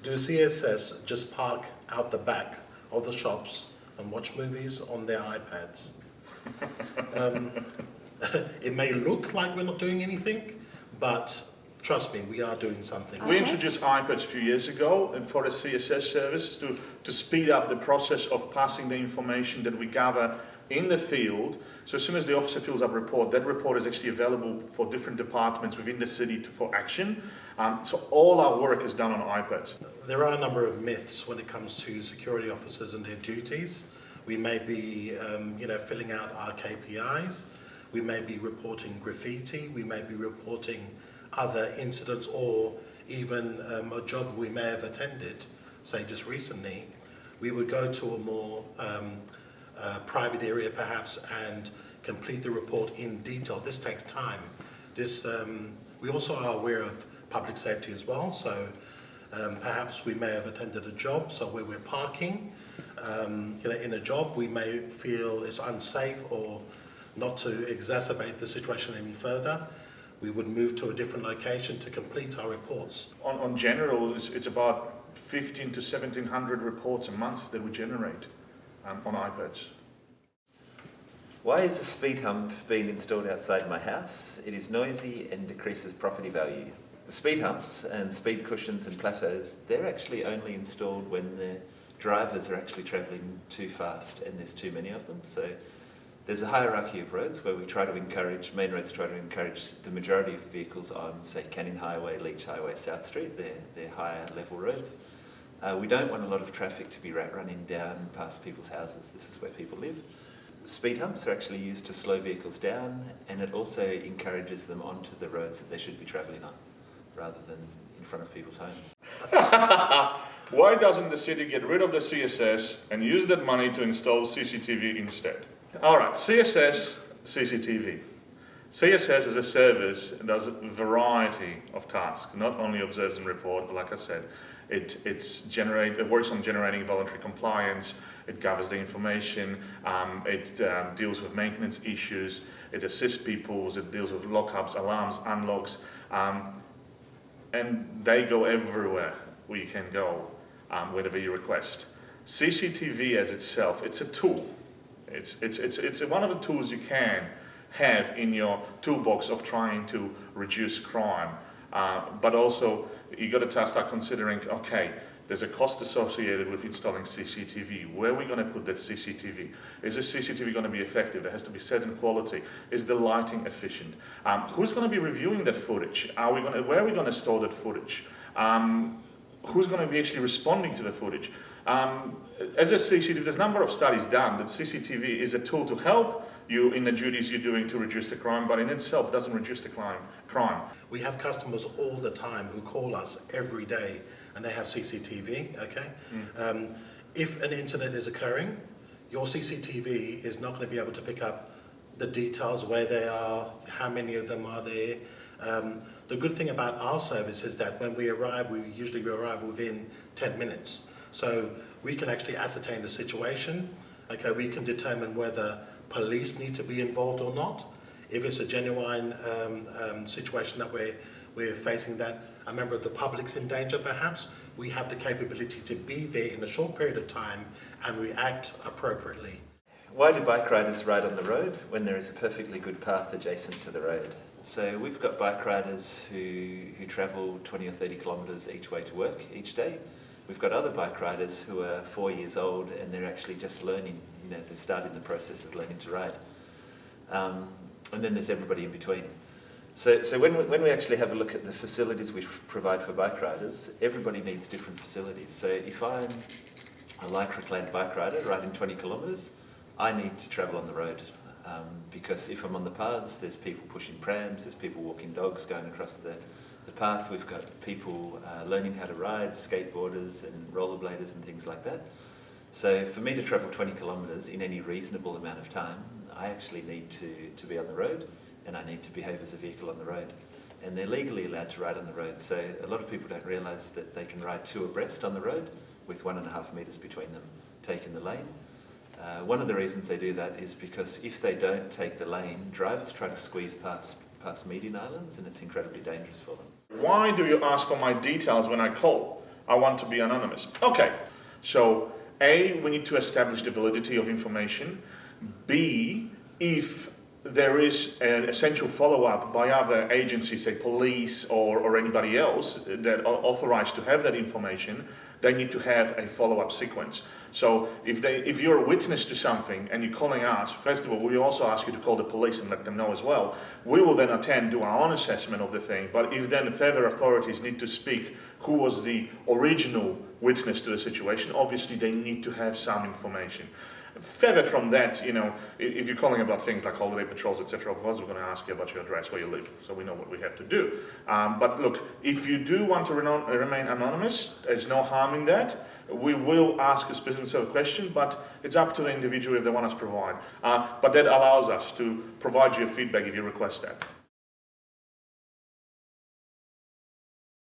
Do CSS just park out the back of the shops and watch movies on their iPads? It may look like we're not doing anything, but trust me, we are doing something. We introduced iPads a few years ago and for the CSS service to speed up the process of passing the information that we gather in the field. So as soon as the officer fills up a report, that report is actually available for different departments within the city for action. So all our work is done on iPads. There are a number of myths when it comes to security officers and their duties. We may be filling out our KPIs. We may be reporting graffiti. We may be reporting other incidents, or even a job we may have attended, say just recently. We would go to a more private area perhaps and complete the report in detail. This takes time. We also are aware of public safety as well, so perhaps we may have attended a job, so where we're parking in a job, we may feel it's unsafe, or not to exacerbate the situation any further, we would move to a different location to complete our reports. On general, it's about 1,500 to 1,700 reports a month that we generate on iPads. Why is a speed hump being installed outside my house? It is noisy and decreases property value. The speed humps and speed cushions and plateaus, they're actually only installed when the drivers are actually travelling too fast and there's too many of them. So there's a hierarchy of roads where we try to encourage, main roads try to encourage the majority of vehicles on, say, Canning Highway, Leach Highway, South Street. They're higher level roads. We don't want a lot of traffic to be running down past people's houses. This is where people live. Speed humps are actually used to slow vehicles down, and it also encourages them onto the roads that they should be travelling on, rather than in front of people's homes. Why doesn't the city get rid of the CSS and use that money to install CCTV instead? All right, CSS, CCTV. CSS is a service that does a variety of tasks, not only observes and reports, but like I said, it works on generating voluntary compliance, it gathers the information, it deals with maintenance issues, it assists people, it deals with lockups, alarms, unlocks, and they go everywhere where you can go, whenever you request. CCTV as itself, it's a tool. It's one of the tools you can have in your toolbox of trying to reduce crime. But also, you got to start considering, okay, there's a cost associated with installing CCTV. Where are we going to put that CCTV? Is this CCTV going to be effective? There has to be certain quality. Is the lighting efficient? Who's going to be reviewing that footage? Where are we going to store that footage? Who's going to be actually responding to the footage? As a CCTV, there's a number of studies done that CCTV is a tool to help you in the duties you're doing to reduce the crime, but in itself doesn't reduce the crime. We have customers all the time who call us every day and they have CCTV, okay? If an incident is occurring, your CCTV is not going to be able to pick up the details, where they are, how many of them are there. The good thing about our service is that when we arrive, we usually arrive within 10 minutes. So we can actually ascertain the situation. Okay, we can determine whether police need to be involved or not. If it's a genuine situation that we're facing, that a member of the public's in danger perhaps, we have the capability to be there in a short period of time and react appropriately. Why do bike riders ride on the road when there is a perfectly good path adjacent to the road? So we've got bike riders who travel 20 or 30 kilometres each way to work each day. We've got other bike riders who are 4 years old and they're actually just learning, they're starting the process of learning to ride. And then there's everybody in between. So when we actually have a look at the facilities we provide for bike riders, everybody needs different facilities. So if I'm a light reclaimed bike rider riding 20 kilometres, I need to travel on the road. Because if I'm on the paths, there's people pushing prams, there's people walking dogs going across the path, we've got people learning how to ride, skateboarders and rollerbladers and things like that. So for me to travel 20 kilometres in any reasonable amount of time, I actually need to be on the road, and I need to behave as a vehicle on the road. And they're legally allowed to ride on the road, so a lot of people don't realise that they can ride two abreast on the road with 1.5 metres between them, taking the lane. One of the reasons they do that is because if they don't take the lane, drivers try to squeeze past median islands, and it's incredibly dangerous for them. Why do you ask for my details when I call? I want to be anonymous. Okay, so A, we need to establish the validity of information. B, if there is an essential follow-up by other agencies, say police or anybody else that are authorized to have that information, they need to have a follow-up sequence. So if you're a witness to something and you're calling us, first of all, we also ask you to call the police and let them know as well. We will then attend, do our own assessment of the thing, but if then further authorities need to speak who was the original witness to the situation, obviously they need to have some information. Further from that, you know, if you're calling about things like holiday patrols, etc., of course, we're going to ask you about your address, where you live, so we know what we have to do. But look, if you do want to remain anonymous, there's no harm in that. We will ask a specific question, but it's up to the individual if they want us to provide. But that allows us to provide you feedback if you request that.